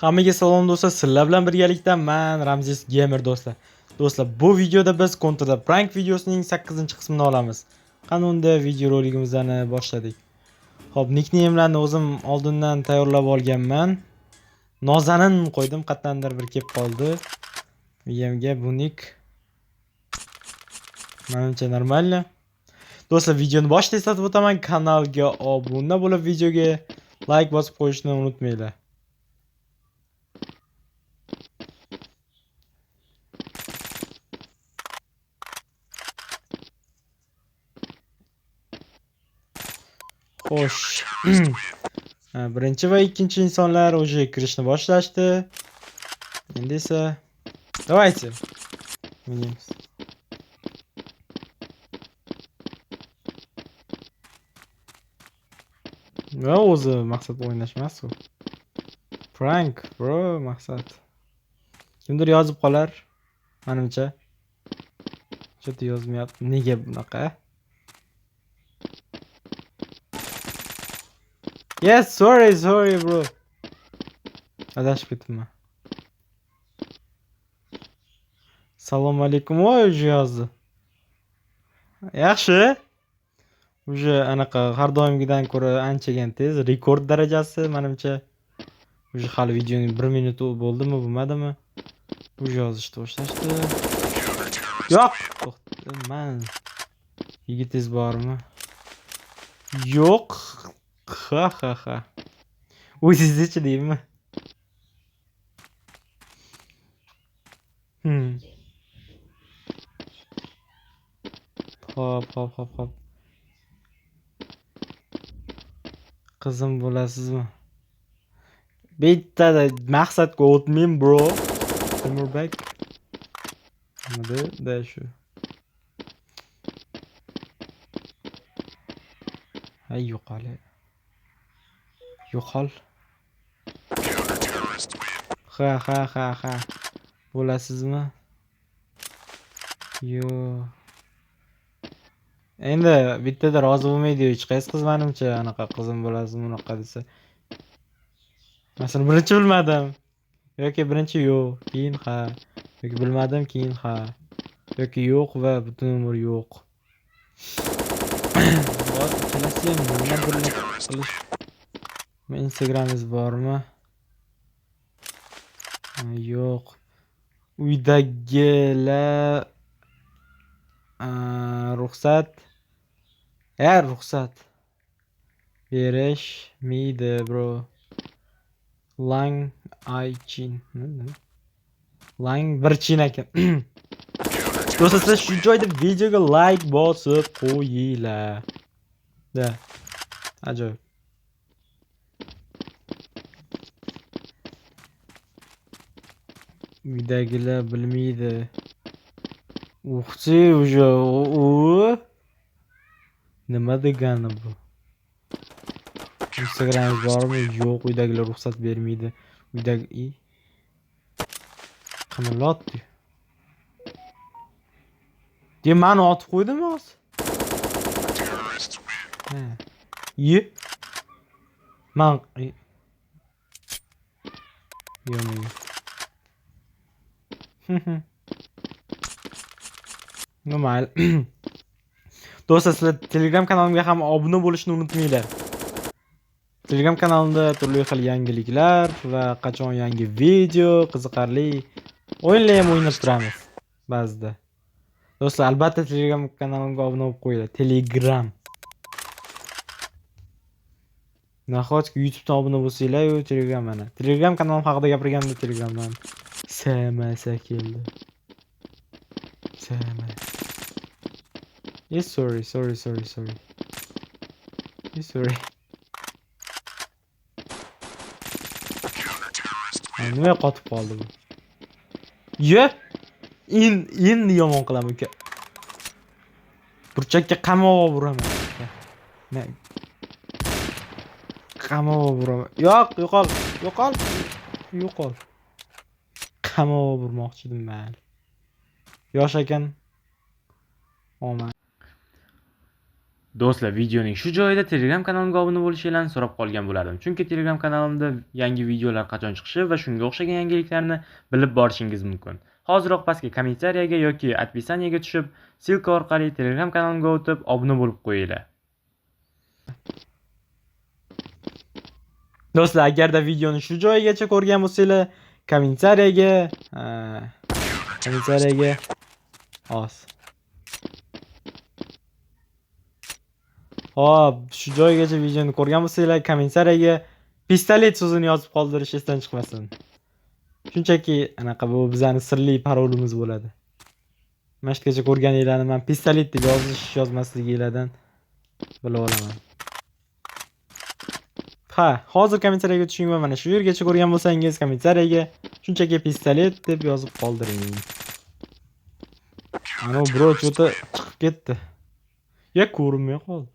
Hammaga salom do'stlar, sizlar bilan birgalikda men Ramzes Gamer do'stlar. Do'stlar, bu videoda biz Counter'da prank videosining 8-qismini olamiz. Qanunda video roligimizni boshladik. Xo'p, nickname'larni o'zim oldindan tayyorlab olganman. Nozanin qo'ydim, qatdandir bir kelib qoldi. Miyamga bu nick menimcha normal. Do'stlar, videoni boshida eslatib o'taman, kanalga obuna bo'lib, videoga like bosib qo'yishni unutmanglar. Xo'sh. Birinchi va ikkinchi insonlar уже kirishni boshlashdi. Endi esa давайте. O'ynaymiz. Va o'zi maqsad o'ynash emas u. Prank, bro, maqsad. Kimdir yozib qolar, menimcha. Chetda yozmayapti. Nega bunaqa? Yes, sorry bro. Adashib ketibman. Assalomu alaykum, voy yozdi. Yaxshi. Уже anaqa har doimgidan ko'ra anchagan tez, rekord darajasi menimcha. Уже hali videoning 1 minut bo'ldimi, bo'lmadimi? Уже yozishni boshlashdi. Yo'q, to'xtaman. Yigitingiz bormi? Yo'q. Ha. O'zingiz-chi deymi? Hop. Qizim bo'lasizmi? Bittada maqsadga o'tmang, bro. Temurbek. Nima shu? Hay yo'qol. Ha. Bo'lasizmi? Yo'q. Endi bittada rozi bo'lmaydi hech qaysi qiz menimcha, anaqa qizim bo'lasizmi, unaqa desa. Masalan, birinchi bilmadim. Yoki birinchi yo'q, keyin ha. Yoki bilmadim, keyin ha. Yoki yo'q va butun umr yo'q. Kelasi ham nima qilish? Instagramingiz bormi? Yo'q. Uydagilar ruxsat berishmaydi, bro. Lang aychin. Lang bir chin ekan. Do'stlar, shu joyda videoga like bosib qo'yinglar. Da. Ajoyib. Uydagilar bilmaydi. Uxchi уже u nima degani bu? Instagram bormi? Yo'q, uydagilar ruxsat bermaydi. Uydagi qimirlatdi. Dem meni otib qo'ydimi hozir? Men yo'q. Normal. Do'stlar, sizlar Telegram kanalimga ham obuna bo'lishni unutmanglar. Telegram kanalimda turli xil yangiliklar va qachon yangi video, qiziqarli o'yinlar ham o'ynab turamiz ba'zida. Do'stlar, albatta Telegram kanalimga obuna bo'lib qo'yinglar. Telegram. Nahotki YouTubedan obuna bo'lsanglar-yu, Telegram mana. Telegram kanalim haqida gapirganda Telegramdan SMS keldi. SMS. Yes, sorry. Yes, sorry. Nima qotib qoldi bu? Endi yomon qilaman uka. Burchakka qamab uraman. Qamab uraman. Yo'q, yo'qol. Qamab urmoqchi edim men. Yosh ekan. Omad. Do'stlar, videoning shu joyida Telegram kanalimga obuna bo'lishingizni so'rab qolgan bo'lardim. Chunki Telegram kanalimda yangi videolar qachon chiqishi va shunga o'xshagan yangiliklarni bilib borishingiz mumkin. Hoziroq pastga kommentariyaga yoki отписаниеga tushib, silka orqali Telegram kanalimga o'tib obuna bo'lib qo'yinglar. Do'stlar, agarda videoni shu joyigacha ko'rgan bo'lsanglar, kommentariyaga os. Hop, shu joygacha videoni ko'rgan bo'lsanglar, kommentariyaga pistolet so'zini yozib qoldirish esdan chiqmasin. Shunchaki anaqa bu bizning sirli parolimiz bo'ladi. Mana shugacha ko'rganinglarni men pistolet deb yozmasliginglardan bilib olaman. Ha, hozir kommentariyaga tushing va mana shu yergacha ko'rgan bo'lsangiz, kommentariyaga shunchaki pistolet deb yozib qoldiring. Ana bro cho'ta chiqib ketdi. Ya ko'rinmay qoldi.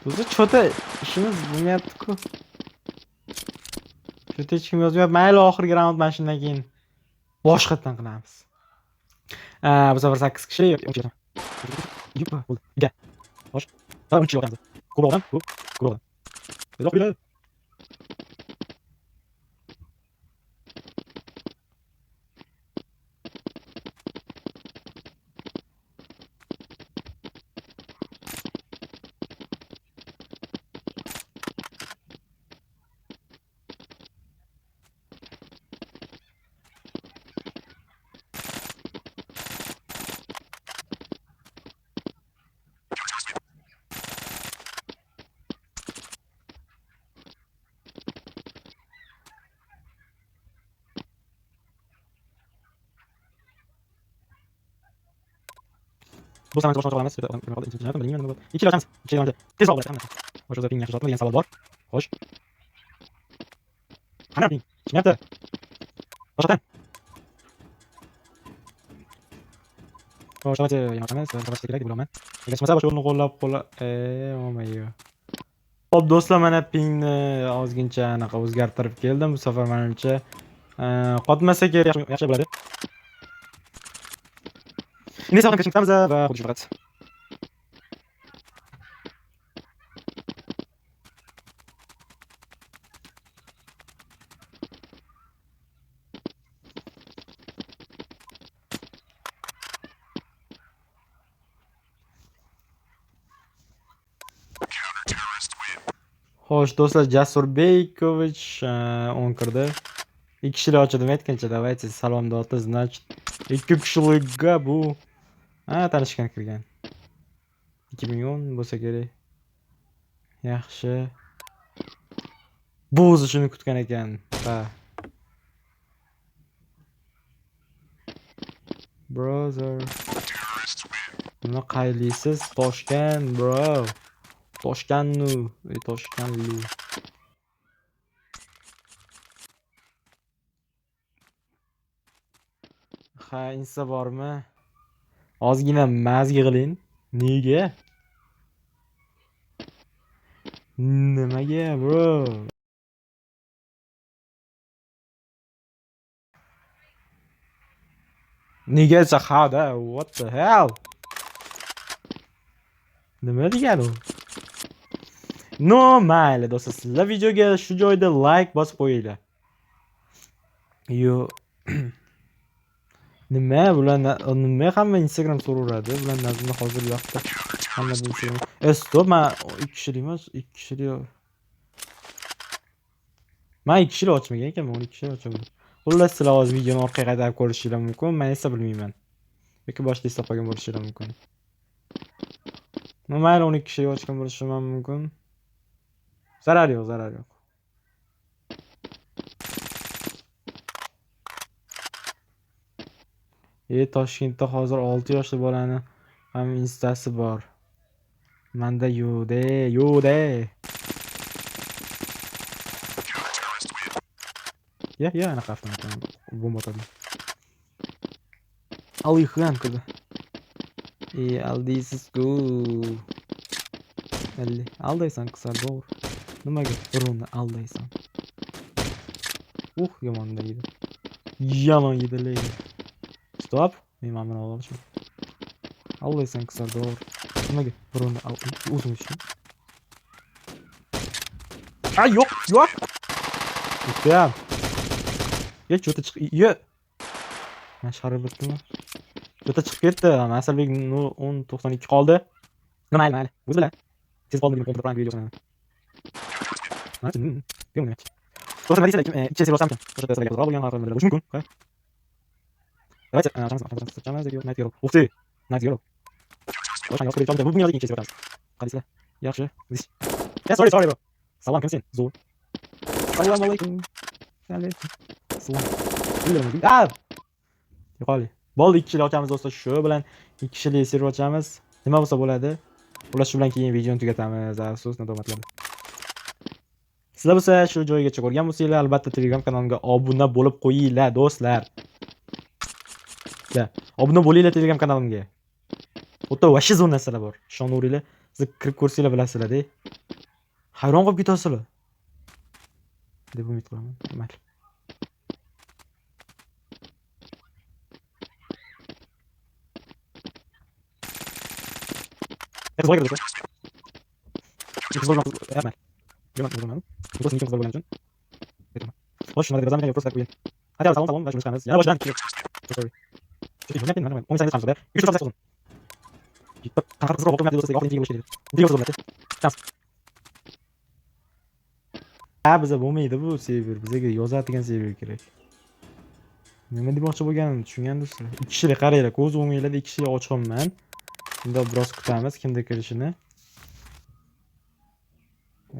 O'zi cho'ta ishimiz bo'lmayapti-ku. Cho'ta hech kim yozmayapti. Mayli, oxirgi raund mana shundan keyin boshqatdan qilamiz. Bu safar 8 kishi yo'q. Yo'q, bo'ldi. Ga. Xo'sh. Ha, 10 kishi yo'q. Ko'p odam, ko'p odam. Yo'q, biladi. Bu zaman boshqa qilamiz. Ikki ochamiz. Ikki ochamiz. Tez olib bo'ladi. O'sha zaping yaxshi degan savol bor. Xo'sh. Qani deng? Chiqyapti. Boshqatdan. Xo'sh, davайте yoqamiz. Boshqa kerak deb bilaman. Agar chiqmasa boshqa o'rni qo'llab olmayo. Xo'p, do'stlar, mana pingni ozgincha anaqa o'zgartirib keldim. Bu safar menimcha qotmasa kerak yaxshi bo'ladi. Endi esa qancha chiqamiz va xuddi shu faqat. Xo'sh, do'stlar, Jasurbeykovich 10 kirdi. 2 kishilik ochdim aytgancha, давайте salomni oti, значит 2 kishilikga bu tanishgan kirgan. 2010 bo'lsa kerak. Yaxshi. Bu o'zi shuni kutgan ekan. Ha. Brother. Nima qaylisiz? Toshkan, bro. Toshkannu, Toshkanlu. Ha, insa bormi? Ozgina mazgi qiling. Nega? Nimaga, bro? Nega sahada? What the hell? Nima degani u? No, mayli do'stlar, sizlar videoga shu joyda like bosib qo'yinglar. Yo. Nima bular, nima hamma Instagram so'raveradi. Bular nazmni hozir yoqdi. Hamma Instagram. Stop, men 2 kishilik emas, 2 kishilik. Men 2 kishilik ochmagan ekanman, 12 kishilik ochaman. Xullas, sizlar hozir videoni orqaga qaytarib ko'rishingiz mumkin. Men esa bilmayman. Yoki boshqa hisob qilgan bo'lishingiz mumkin. Mayli, 12 kishilik ochgan bo'lishim mumkin. Zarar yo'q, zarar yo'q. Toshkentda hozir 6 yoshli bolani ham instasi bor. Menda yo'q-de. Ya, anaqa avtomatdan bomba otadi. Alixan kirdi. Aldaysiz-ku. Aldaysan qisar, to'g'ri. Nimaga birovni aldaysan? Yomon deydi. Yomon yedi. Stop. Men mana buni olishim. Allah sen kısar doğru. Nimaga birovni o'zim ishim. Ay yo'q, yo'q. Bitam. Geç o'ta chiq. Yo. Men shahar bitdimi? O'ta chiqib ketdi. Asalbek 1092 qoldi. Nima mayli. O'zi bilan. Siz qoldirgan kompyuter prank videosini. Mana yo'q. To'g'ri nima deysan? Ikki sir olsamkan. O'sha tasirga to'g'ri bo'lgan har xil bo'lishi mumkin. Давайте, chamiz yo'q, nayt yo'q. Uх ты. Nayt yo'q. O'sha yo'q, bu bunga ikki sir olamiz. Qarasizlar. Yaxshi. Sorry bro. Salom kimsen? Zo'r. Assalomu alaykum. Salom. Yo'qoli. Bo'ldi, 2 kishili ochamiz do'stlar. Shu bilan 2 kishili server ochamiz. Nima bo'lsa bo'ladi. Ular shu bilan keyin videoni tugatamiz. Afsus, nadomatlar. Sizlar bo'lsa shu joygacha ko'rgan bo'lsanglar, albatta Telegram kanalimga obuna bo'lib qo'yinglar, do'stlar. Obuna bo'linglar Telegram kanalimga. O'ta vashi zo'r narsalar bor. Ishonaveringlar. Siz kirib ko'rsanglar bilasizlar-da. Hayron qolib ketasizlar. Deb umid qilaman. Mayli. Kız var arkadaşlar. Kız var hemen. Görmem. Bu da sneaker var bugün. Tamam. Hoş şunları birazdan yapıyoruz koyun. Hadi abi salon başımız kalmaz. Ya baştan. Sorry. Çünkü ne yapayım ben? 10 saniye kalmış. 3 tur olsun. Bak kanka kızı bakıyorum diyorsa 6. gibi şey dedi. Diyorsa zaten. Şans. Ha bize bo'lmaydi bu server. Bizga yozadigan server kerak. Nima demoqchi bo'lganimni tushungandirsiz. 2 kishilik qaranglar, ko'z o'nginglarda 2 kishilik ochganman. Bunda biroz kutamiz kimda kirishini.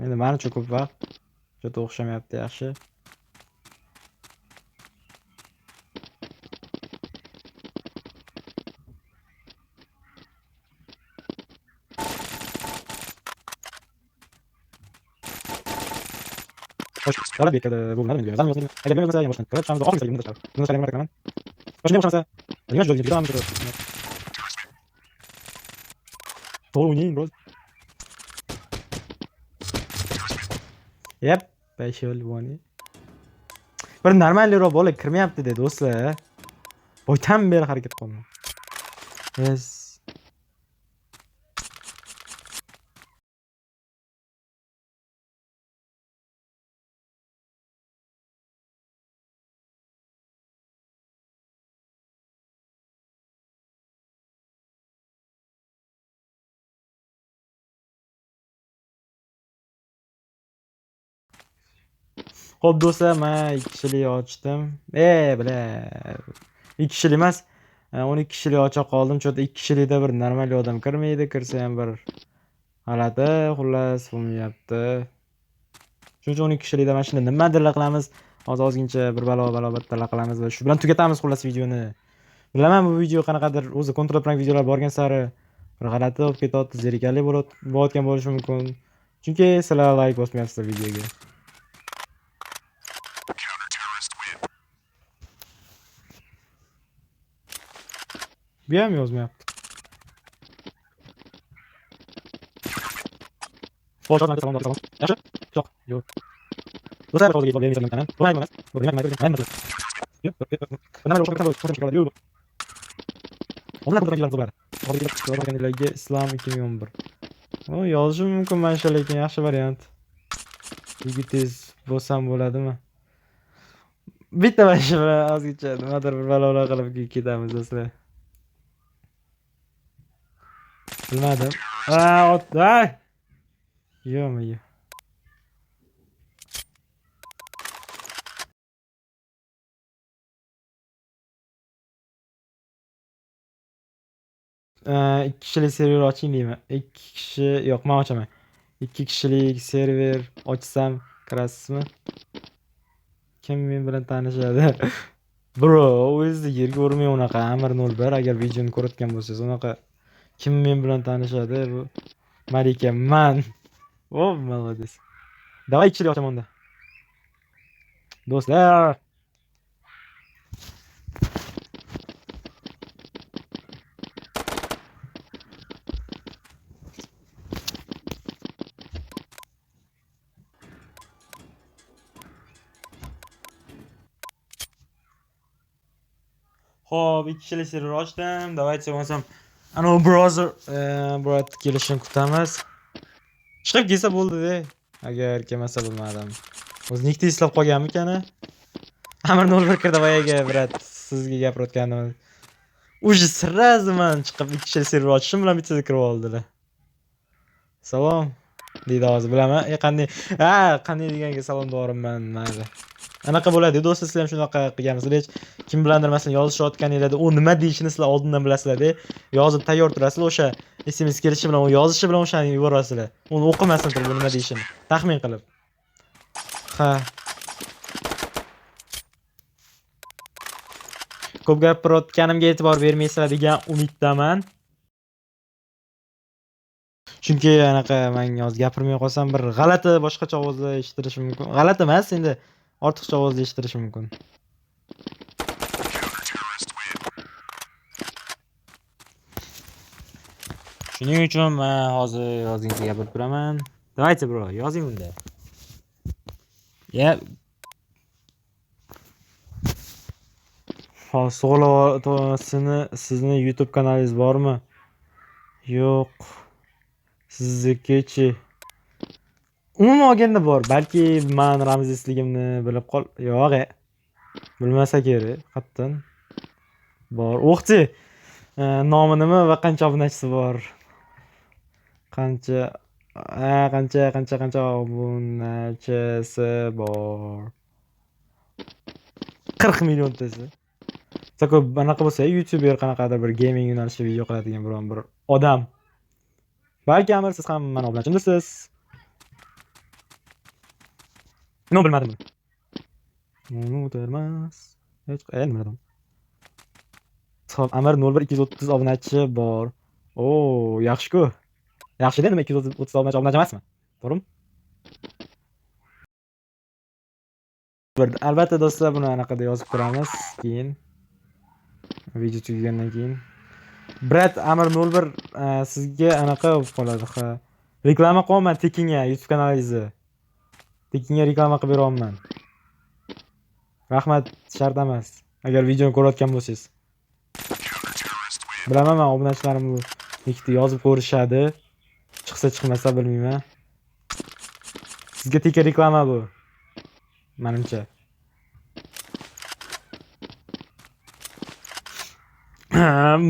Endi menimcha ko'p vaqt juda o'xshamayapti yaxshi. Hoş, qara bekada bo'lmadi menga. Zam yo'q. Agar men bo'lsa, boshdan kirib, chamizda oxirgi saytimda chiqar. Buni saylamayman ekanman. Boshqa nima bo'lsa, nima joyga kiraman turib. To'g'ri o'ynaying, bro. Yep, Bayshol boni. Bir normalroq bola kirmayapti dedi do'stlar. Boydan beri harakat qildim. Yes. Xo'p do'stlar, men 2 kishilik ochdim. Bila. 2 kishilik emas, 12 kishilik ocha qoldim. Chunki 2 kishilikda bir normal odam kirmaydi, kirsa ham bir g'alati, xullas bo'lmayapti. Shuning uchun 12 kishilikda mana shunda nimadir qilamiz. Ozgincha bir balo-battar qilamiz va shu bilan tugatamiz xullas videoni. Bilaman bu video qanaqadir o'zi kontrol prank videolar borgan sari bir g'alati bo'lib ketyapti, zerikarli bo'layotgan bo'lishi mumkin. Chunki sizlar like bosmayapsizlar videoga. Bu ham yozmayapti. Fotodan salom. Yaxshi? Yo'q. Yo'q. Do'stlar hozirga yetib olmayman kanan. To'g'ri emas. To'g'ri emas. Yo'q. Nima bo'lsa ham foto chiqadi. Yo'q. Onlar burada gidiyor zo'rlar. Hozirgi Islom 2011. O yozishim mumkin mana shu, lekin yaxshi variant. Yigitiz bo'lsam bo'ladimi? Bitta mana shu bilan ozgincha nimadir bir balolar qilib ketamiz do'stlar. Bilmadim. Otday. Yo'q. İki kişilik server açayım deymi? 2 kishi yo'q, men ochaman. 2 kishilik server ochsam kirasizmi? Kim men bilan tanishadi? Bro, o'zi yerga urmay unaqa Amir 01 agar videoni ko'rayotgan bo'lsangiz, unaqa kim men bilan tanishadi? Bu Malika man. O, молодец. Давай 2 kishilik ochaman unda. Do'stlar, xo'p, 2 kishilik server ochdim. Давайте bo'lmasam Ana browser biroz kelishini kutamiz. Chiqib kelsa bo'ldi-da. Agar kelmasa bo'lmadim. O'zi nikni eslab qolganmikan? Amir 01 kirdi boyaga brat sizga gapirayotganim. Уже сразу man chiqib ikkita server ochishim bilan bittada kirib oldilar. Salom deydi hozir bilaman. Qanday? Qanday deganga salom dorimman mayli. Anaqa bo'ladi, do'stlar, sizlar ham shunaqa qilganmisizlar. Hech kim bilandir masalan yozishayotganingizda u nima deyishini sizlar oldindan bilasizlar-da. Yozib tayyor turasizlar, o'sha SMS kelishi bilan, u yozishi bilan o'shani yuborasizlar. Uni o'qimasdan turib bu nima deyishini taxmin qilib. Ha. Ko'p gapirayotganimga e'tibor bermaysizlar degan umiddaman. Chunki anaqa men yoz gapirmay qolsam bir g'alati boshqacha ovozda eshitirish mumkin. G'alati emas, endi ortiqcha ovozda eshitirish mumkin. Shuning uchun men hozir yozingizga gapirib turaman. Давайте, bro, yozing unda. Ya. Sizni YouTube kanalingiz bormi? Yo'q. Siznikichi? Umuman olganda bor. Balki men Ramzesligimni bilib qol. Yo'q, bilmasa kerak, qattan. Bor. O'qchi. Nomi nima va qancha obunachisi bor? Qancha obunachisi bor? 40 milliontasi. Sako anaqa bo'lsa, YouTuber qanaqadir bir gaming yo'nalishida video qiladigan biron bir odam. Balki Amir siz ham meni obunachimdirsiz. Nima bilmadim. Uni o'tirmas. Hech nima dedim. Amir 01230 obunachi bor. Yaxshi-ku. Yaxshi-da, nima 230 obunachi emasmi? To'g'rimi? Albatta do'stlar, buni anaqada yozib turamiz keyin. Video tugagandan keyin. Brat Amir 01 sizga anaqa bo'lib qoladi, ha. Reklama qilaman Tekinga YouTube kanalingizni. Tekinga reklama qilib beraman. Rahmat, shart emas. Agar videoni ko'rayotgan bo'lsangiz. Bilaman, men obunachilarim bu ikkita yozib ko'rishadi. Chiqsa chiqmasa bilmayman. Sizga Tekin reklama bu. Menimcha.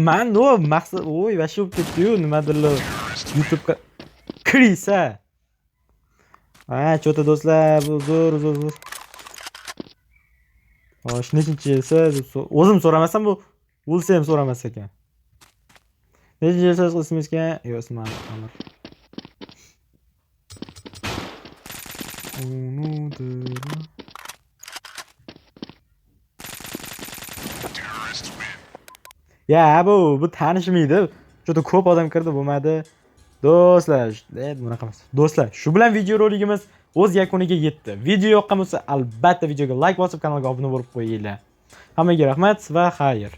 Men maqsad vashi bo'lib ketdi-yu, nimadirlar YouTube ga kirisa. Cho'ta do'stlar, bu zo'r. Xo'sh, nechinchi esa o'zim so'ramasam bu o'lsa ham so'ramas ekan. Nechinchi esa ismingiz ekan? Yo'q, ismim Amir. Ya bu tanishmaydi. Juda ko'p odam kirdi, bo'lmadi. Do'stlar, bunaqa emas. Do'stlar, shu bilan video roligimiz o'z yakuniga yetdi. Video yoqqan bo'lsa, albatta videoga like bosib, kanalga obuna bo'lib qo'yinglar. Hammaga rahmat va xayr.